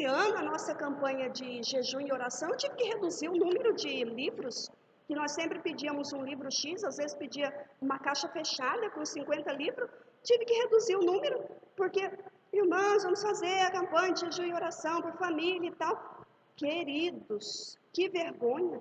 ano, a nossa campanha de jejum e oração, eu tive que reduzir o número de livros, que nós sempre pedíamos um livro X, às vezes pedia uma caixa fechada com 50 livros, tive que reduzir o número, porque, irmãos, vamos fazer a campanha de jejum e oração por família e tal. Queridos, que vergonha!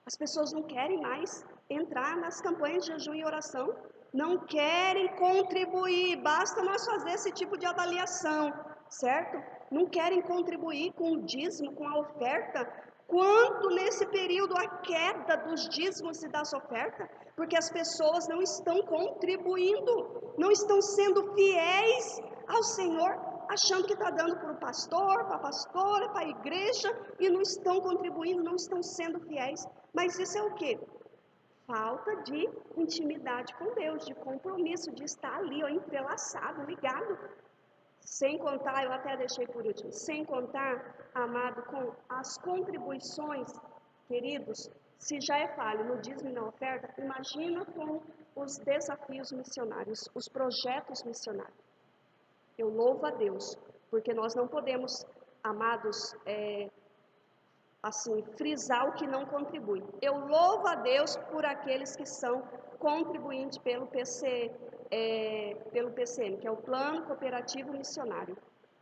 As pessoas não querem mais entrar nas campanhas de jejum e oração, não querem contribuir, basta nós fazer esse tipo de avaliação, certo? Não querem contribuir com o dízimo, com a oferta. Quanto nesse período a queda dos dízimos e das ofertas? Porque as pessoas não estão contribuindo, não estão sendo fiéis ao Senhor, achando que está dando para o pastor, para a pastora, para a igreja, e não estão contribuindo, não estão sendo fiéis. Mas isso é o quê? Falta de intimidade com Deus, de compromisso, de estar ali, ó, entrelaçado, ligado. Sem contar, eu até deixei por último, sem contar, amado, com as contribuições, queridos, se já é falho no dízimo e na oferta, imagina com os desafios missionários, os projetos missionários. Eu louvo a Deus, porque nós não podemos, amados, assim, frisar o que não contribui. Eu louvo a Deus por aqueles que são contribuintes pelo PCM, que é o Plano Cooperativo Missionário,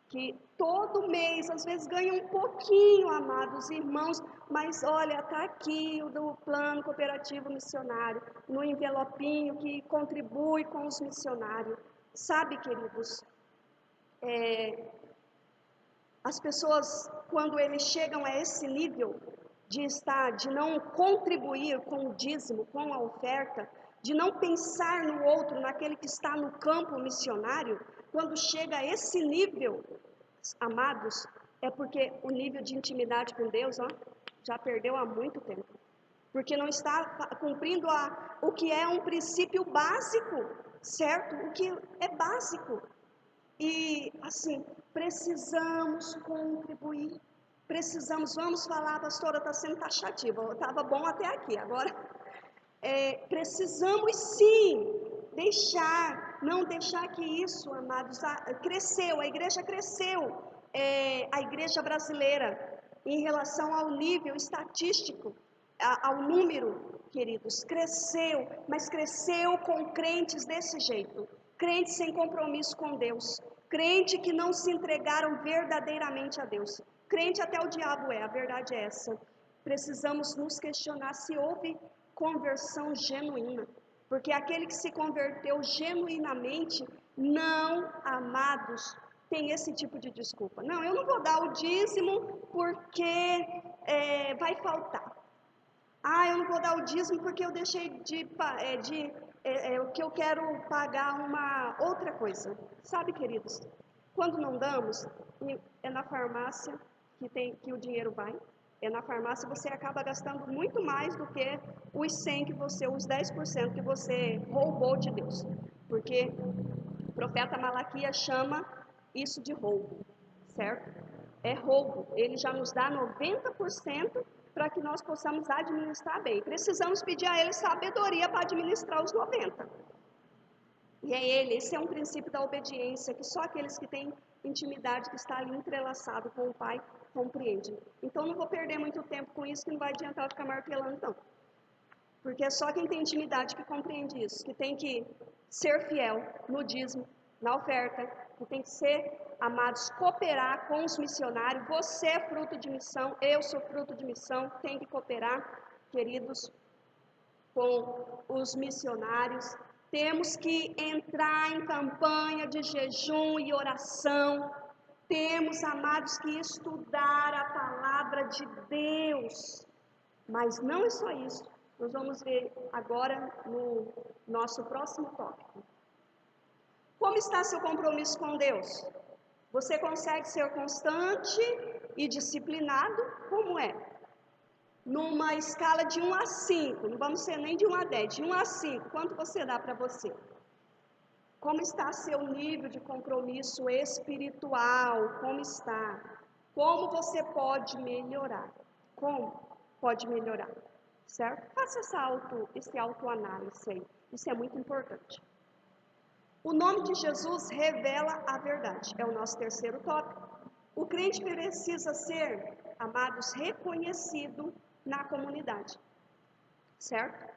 que todo mês, às vezes, ganha um pouquinho, amados irmãos, mas olha, está aqui o do Plano Cooperativo Missionário, no envelopinho que contribui com os missionários. Sabe, queridos, as pessoas, quando eles chegam a esse nível de não contribuir com o dízimo, com a oferta, de não pensar no outro, naquele que está no campo missionário, quando chega a esse nível, amados, é porque o nível de intimidade com Deus, ó, já perdeu há muito tempo. Porque não está cumprindo o que é um princípio básico, certo? O que é básico. E, assim, precisamos contribuir, precisamos, vamos falar, pastora, está sendo taxativa, estava bom até aqui, agora, precisamos sim não deixar que isso, amados, cresceu, a igreja cresceu, a igreja brasileira, em relação ao nível estatístico, ao número, queridos, cresceu, mas cresceu com crentes desse jeito, crentes sem compromisso com Deus, crente que não se entregaram verdadeiramente a Deus, crente até o diabo a verdade é essa. Precisamos nos questionar se houve conversão genuína, porque aquele que se converteu genuinamente, não, amados, tem esse tipo de desculpa. Não, eu não vou dar o dízimo porque vai faltar. Eu não vou dar o dízimo porque eu deixei o que eu quero pagar uma outra coisa. Sabe, queridos, quando não damos, é na farmácia que o dinheiro vai. É na farmácia você acaba gastando muito mais do que os 10% que você roubou de Deus. Porque o profeta Malaquias chama isso de roubo, certo? É roubo. Ele já nos dá 90% para que nós possamos administrar bem. Precisamos pedir a Ele sabedoria para administrar os 90. E é Ele, esse é um princípio da obediência, que só aqueles que têm intimidade, que está ali entrelaçado com o Pai, compreendem. Então não vou perder muito tempo com isso, que não vai adiantar eu ficar martelando, não. Porque é só quem tem intimidade que compreende isso, que tem que ser fiel no dízimo, na oferta, que tem que ser, amados, cooperar com os missionários. Você é fruto de missão, eu sou fruto de missão, tem que cooperar, queridos, com os missionários. Temos que entrar em campanha de jejum e oração. Temos, amados, que estudar a palavra de Deus. Mas não é só isso. Nós vamos ver agora no nosso próximo tópico. Como está seu compromisso com Deus? Você consegue ser constante e disciplinado? Como é? Numa escala de 1 a 5, não vamos ser nem de 1 a 10, de 1 a 5, quanto você dá para você? Como está seu nível de compromisso espiritual? Como está? Como você pode melhorar? Como pode melhorar? Certo? Faça esse autoanálise aí. Isso é muito importante. O nome de Jesus revela a verdade. É o nosso terceiro tópico. O crente precisa ser, amados, reconhecido na comunidade. Certo?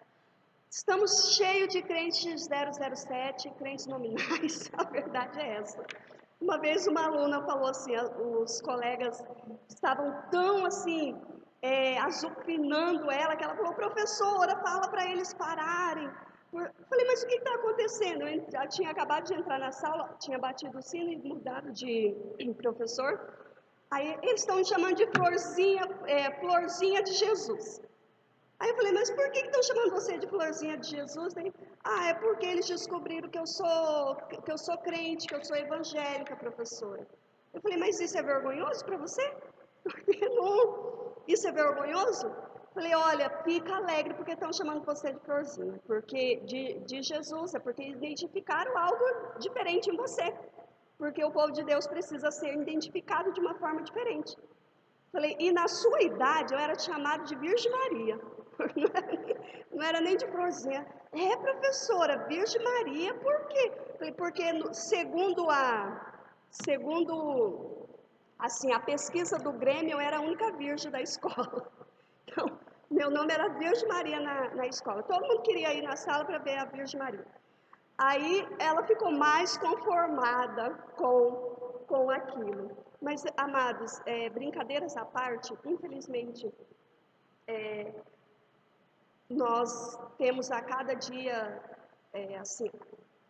Estamos cheios de crentes 007, crentes nominais. A verdade é essa. Uma vez uma aluna falou assim, os colegas estavam tão assim, azucrinando ela, que ela falou, professora, fala para eles pararem. Eu falei, mas o que está acontecendo? Eu já tinha acabado de entrar na sala, tinha batido o sino e mudado de professor. Aí eles estão me chamando de florzinha de Jesus. Aí eu falei, mas por que estão chamando você de florzinha de Jesus? É porque eles descobriram que eu sou crente, que eu sou evangélica, professora. Eu falei, mas isso é vergonhoso para você? Não, isso é vergonhoso? Eu falei, olha, fica alegre porque estão chamando você de florzinha, porque de Jesus, é porque identificaram algo diferente em você, porque o povo de Deus precisa ser identificado de uma forma diferente. Falei, e na sua idade eu era chamado de Virgem Maria, não era nem de florzinha. Professora, Virgem Maria, por quê? Falei, porque segundo assim, a pesquisa do Grêmio, eu era a única virgem da escola. Então, meu nome era Virgem Maria na escola. Todo mundo queria ir na sala para ver a Virgem Maria. Aí ela ficou mais conformada com aquilo. Mas, amados, brincadeiras à parte, infelizmente, nós temos a cada dia, assim,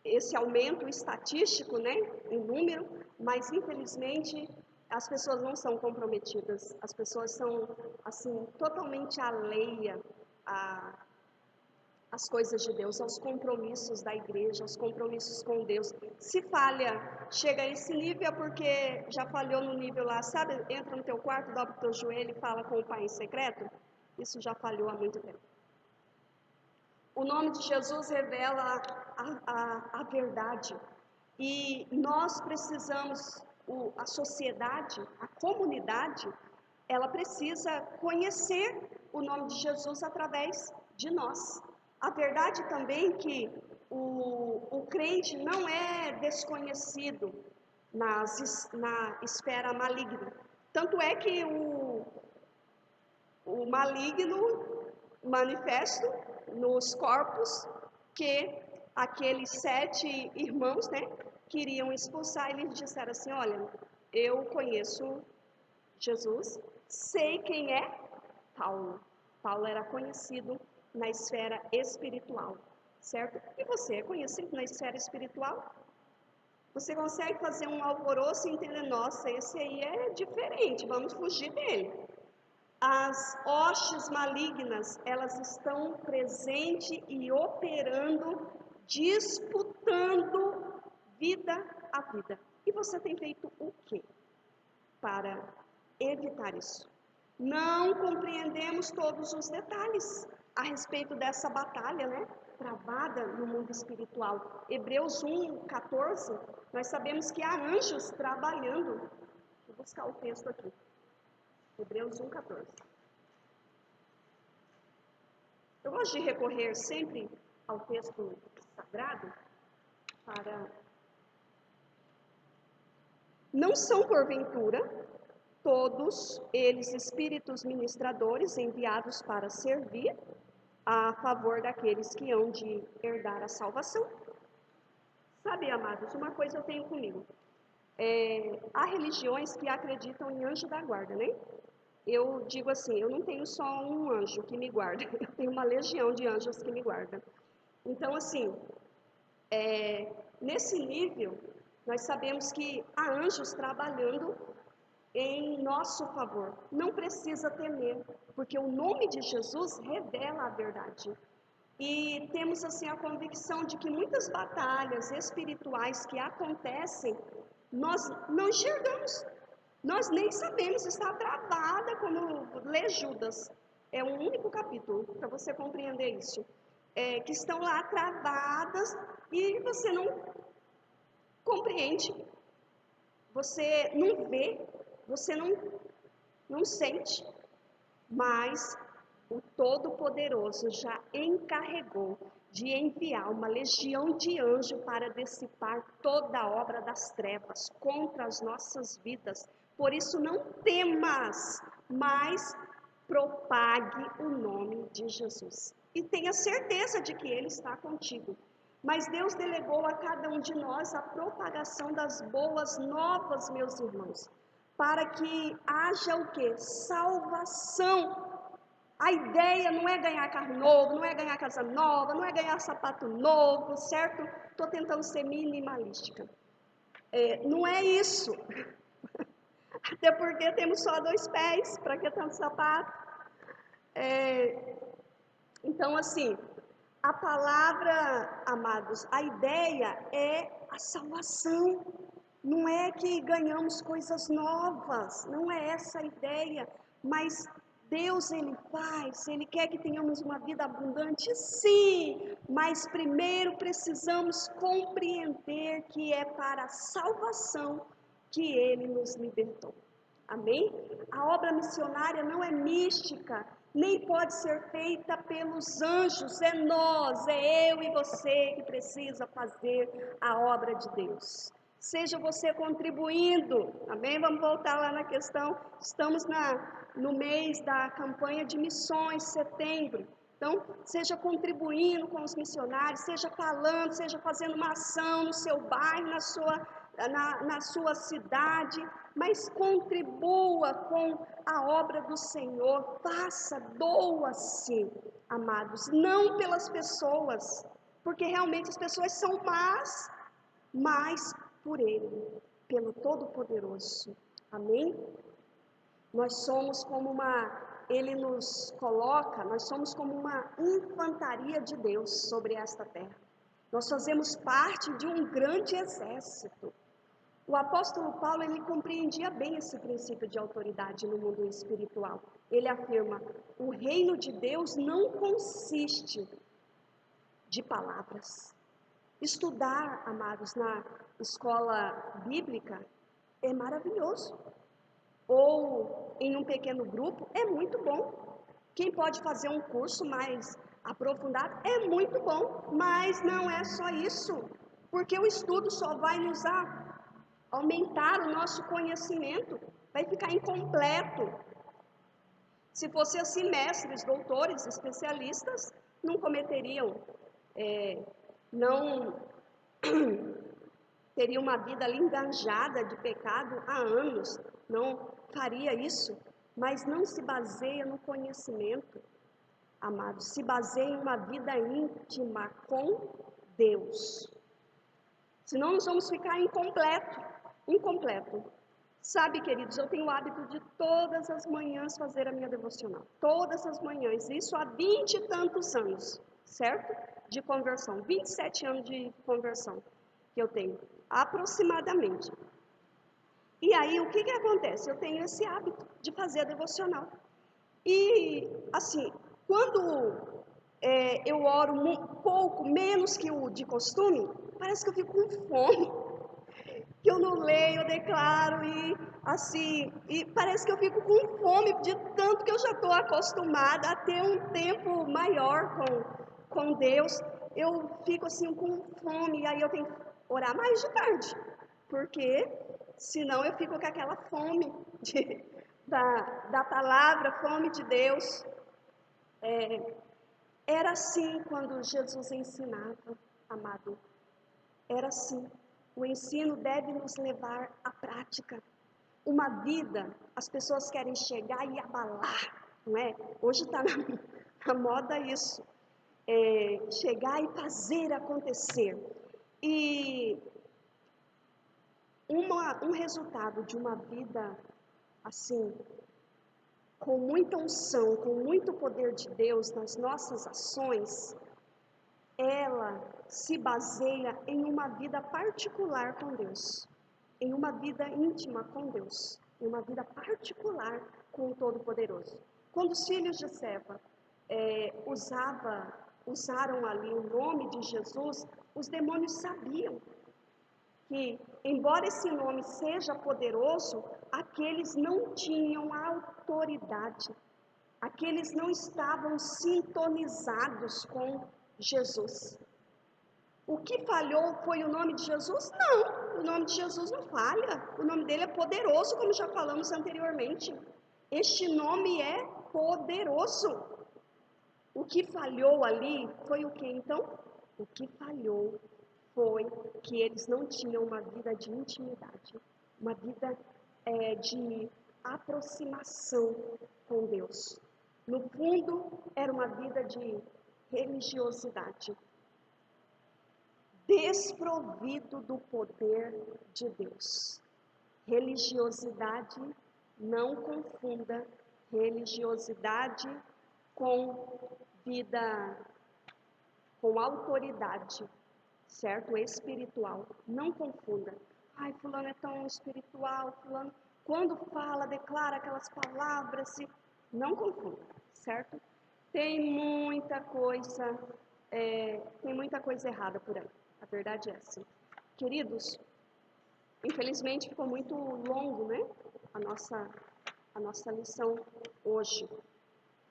esse aumento estatístico, né, em número, mas, infelizmente, as pessoas não são comprometidas. As pessoas são, assim, totalmente alheias às coisas de Deus, aos compromissos da igreja, aos compromissos com Deus. Se falha, chega a esse nível, é porque já falhou no nível lá, sabe? Entra no teu quarto, dobra o teu joelho e fala com o Pai em secreto. Isso já falhou há muito tempo. O nome de Jesus revela a verdade. E nós precisamos, a sociedade, a comunidade, ela precisa conhecer o nome de Jesus através de nós. A verdade também que o crente não é desconhecido na esfera maligna. Tanto é que o maligno manifesta nos corpos que aqueles 7 irmãos, né, queriam expulsar, e eles disseram assim, olha, eu conheço Jesus, sei quem é Paulo. Paulo era conhecido na esfera espiritual, certo? E você é conhecido na esfera espiritual? Você consegue fazer um alvoroço e entender, nossa, esse aí é diferente, vamos fugir dele. As hostes malignas, elas estão presentes e operando, disputando vida a vida. E você tem feito o quê para evitar isso? Não compreendemos todos os detalhes a respeito dessa batalha, né? Travada no mundo espiritual. Hebreus 1:14, nós sabemos que há anjos trabalhando. Vou buscar o texto aqui. Hebreus 1:14. Eu gosto de recorrer sempre ao texto sagrado para... Não são, porventura, todos eles espíritos ministradores enviados para servir a favor daqueles que hão de herdar a salvação? Sabe, amados, uma coisa eu tenho comigo. Há religiões que acreditam em anjo da guarda, né? Eu digo assim, eu não tenho só um anjo que me guarda, eu tenho uma legião de anjos que me guardam. Então, assim, nesse nível, nós sabemos que há anjos trabalhando em nosso favor. Não precisa temer, porque o nome de Jesus revela a verdade. E temos assim a convicção de que muitas batalhas espirituais que acontecem, nós não enxergamos. Nós nem sabemos, está travada, como lê Judas. É um único capítulo para você compreender isso. Que estão lá travadas e você não compreende, você não vê, você não sente, mas o Todo-Poderoso já encarregou de enviar uma legião de anjos para dissipar toda a obra das trevas contra as nossas vidas. Por isso não temas, mas propague o nome de Jesus. E tenha certeza de que Ele está contigo. Mas Deus delegou a cada um de nós a propagação das boas novas, meus irmãos, para que haja o quê? Salvação. A ideia não é ganhar carro novo, não é ganhar casa nova, não é ganhar sapato novo, certo? Estou tentando ser minimalística. Não é isso. Até porque temos só 2 pés, para que tanto sapato? Então, assim, a palavra, amados, a ideia é a salvação. Não é que ganhamos coisas novas, não é essa a ideia, mas Deus, Ele faz, Ele quer que tenhamos uma vida abundante, sim, mas primeiro precisamos compreender que é para a salvação que Ele nos libertou. Amém? A obra missionária não é mística, nem pode ser feita pelos anjos, é nós, é eu e você que precisa fazer a obra de Deus. Seja você contribuindo, amém? Vamos voltar lá na questão, estamos no mês da campanha de missões, setembro. Então, seja contribuindo com os missionários, seja falando, seja fazendo uma ação no seu bairro, na sua cidade, mas contribua com a obra do Senhor, faça, doa-se, amados, não pelas pessoas, porque realmente as pessoas são más, mas por Ele, pelo Todo-Poderoso, amém? Nós somos como Ele nos coloca, nós somos como uma infantaria de Deus sobre esta terra. Nós fazemos parte de um grande exército. O apóstolo Paulo, ele compreendia bem esse princípio de autoridade no mundo espiritual. Ele afirma, o reino de Deus não consiste de palavras. Estudar, amados, na escola bíblica é maravilhoso. Ou em um pequeno grupo é muito bom. Quem pode fazer um curso mais aprofundado é muito bom, mas não é só isso, porque o estudo só vai nos aumentar o nosso conhecimento, vai ficar incompleto. Se fosse assim, mestres, doutores, especialistas não cometeriam, não teria uma vida ali engajada de pecado há anos, não faria isso, mas não se baseia no conhecimento, amados, se baseia em uma vida íntima com Deus. Senão nós vamos ficar incompleto. Sabe, queridos, eu tenho o hábito de todas as manhãs fazer a minha devocional, todas as manhãs, isso há 20 e tantos anos, certo? De conversão, 27 anos de conversão que eu tenho, aproximadamente. E aí, o que acontece? Eu tenho esse hábito de fazer a devocional. E, assim, quando eu oro um pouco menos que o de costume, parece que eu fico com fome. que eu não leio, eu declaro e assim, e parece que eu fico com fome de tanto que eu já estou acostumada a ter um tempo maior com Deus. Eu fico assim com fome e aí eu tenho que orar mais de tarde, porque senão eu fico com aquela fome da palavra, fome de Deus. Era assim quando Jesus ensinava, amado. Era assim. O ensino deve nos levar à prática. Uma vida, as pessoas querem chegar e abalar, não é? Hoje está na moda isso. Chegar e fazer acontecer. E um resultado de uma vida assim, com muita unção, com muito poder de Deus nas nossas ações, ela se baseia em uma vida particular com Deus, em uma vida íntima com Deus, em uma vida particular com o Todo-Poderoso. Quando os filhos de Seva usaram ali o nome de Jesus, os demônios sabiam que, embora esse nome seja poderoso, aqueles não tinham autoridade, aqueles não estavam sintonizados com Jesus. O que falhou foi o nome de Jesus? Não, o nome de Jesus não falha. O nome dele é poderoso, como já falamos anteriormente. Este nome é poderoso. O que falhou ali foi o que então? O que falhou foi que eles não tinham uma vida de intimidade, uma vida de aproximação com Deus. No fundo, era uma vida de religiosidade, desprovido do poder de Deus. Religiosidade, não confunda religiosidade com vida, com autoridade, certo? Espiritual. Não confunda. Ai, fulano é tão espiritual, fulano, quando fala, declara aquelas palavras, não confunda, certo? Tem muita coisa errada por aí. A verdade é essa. Queridos, infelizmente ficou muito longo, né? A nossa lição hoje.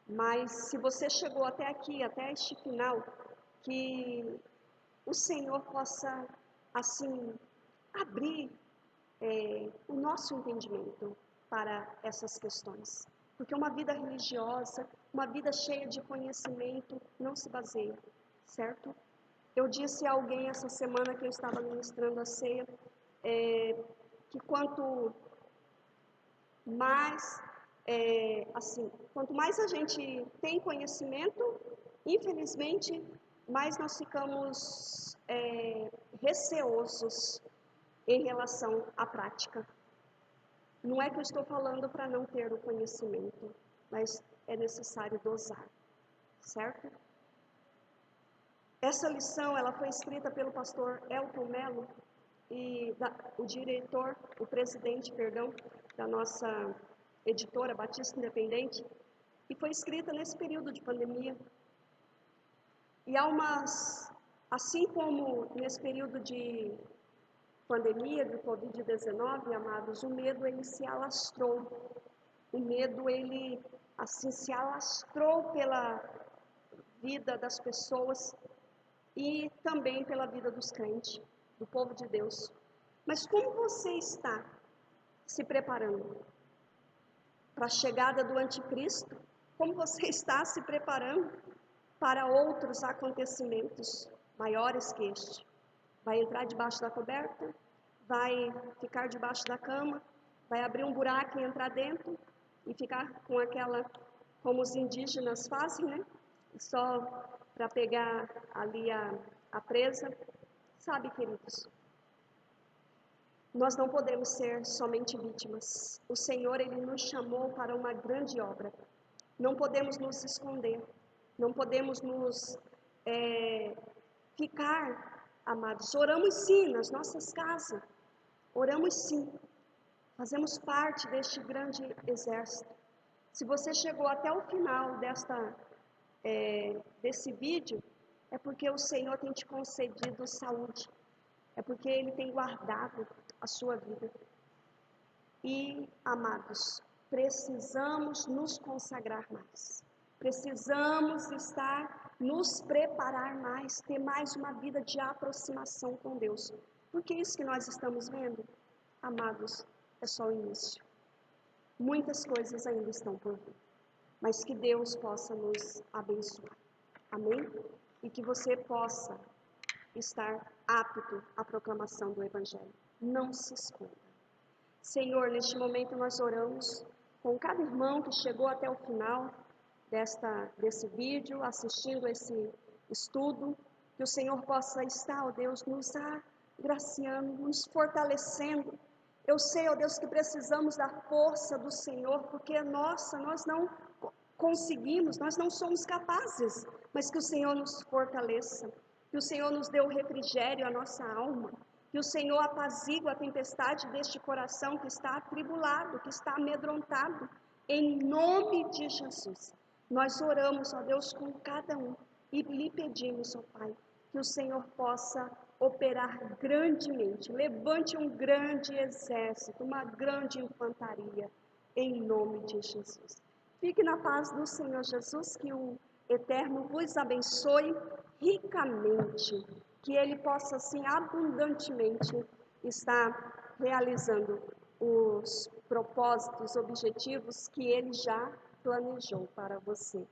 Mas se você chegou até aqui, até este final, que o Senhor possa, assim, abrir o nosso entendimento para essas questões. Porque uma vida religiosa, uma vida cheia de conhecimento, não se baseia, certo? Eu disse a alguém essa semana que eu estava ministrando a ceia, que quanto mais, quanto mais a gente tem conhecimento, infelizmente, mais nós ficamos receosos em relação à prática. Não é que eu estou falando para não ter o conhecimento, mas é necessário dosar, certo? Essa lição, ela foi escrita pelo pastor Elton Mello, e o presidente, da nossa editora Batista Independente, e foi escrita nesse período de pandemia. E assim como nesse período de pandemia, de Covid-19, amados, o medo, ele se alastrou. O medo, ele, assim, se alastrou pela vida das pessoas e também pela vida dos crentes, do povo de Deus. Mas como você está se preparando para a chegada do anticristo? Como você está se preparando para outros acontecimentos maiores que este? Vai entrar debaixo da coberta? Vai ficar debaixo da cama? Vai abrir um buraco e entrar dentro? E ficar com aquela, como os indígenas fazem, né? Só para pegar ali a presa. Sabe, queridos, nós não podemos ser somente vítimas. O Senhor, Ele nos chamou para uma grande obra. Não podemos nos esconder. Não podemos nos ficar, amados. Oramos sim nas nossas casas. Oramos sim. Fazemos parte deste grande exército. Se você chegou até o final desse vídeo, é porque o Senhor tem te concedido saúde. É porque Ele tem guardado. a sua vida. E, amados, precisamos nos consagrar mais. Precisamos nos preparar mais, ter mais uma vida de aproximação com Deus. Porque isso que nós estamos vendo, amados, é só o início. Muitas coisas ainda estão por vir, mas que Deus possa nos abençoar. Amém? E que você possa estar apto à proclamação do Evangelho. Não se esconda. Senhor, neste momento nós oramos com cada irmão que chegou até o final desse vídeo, assistindo esse estudo, que o Senhor possa estar, ó Deus, nos agraciando, nos fortalecendo. Eu sei, ó Deus, que precisamos da força do Senhor, porque nós não conseguimos, nós não somos capazes, mas que o Senhor nos fortaleça, que o Senhor nos dê o refrigério à nossa alma, que o Senhor apazigua a tempestade deste coração que está atribulado, que está amedrontado, em nome de Jesus. Nós oramos, ó Deus, com cada um e lhe pedimos, ó Pai, que o Senhor possa operar grandemente, levante um grande exército, uma grande infantaria, em nome de Jesus. Fique na paz do Senhor Jesus, que o Eterno vos abençoe ricamente, que Ele possa, assim, abundantemente estar realizando os propósitos, objetivos que Ele já planejou para você.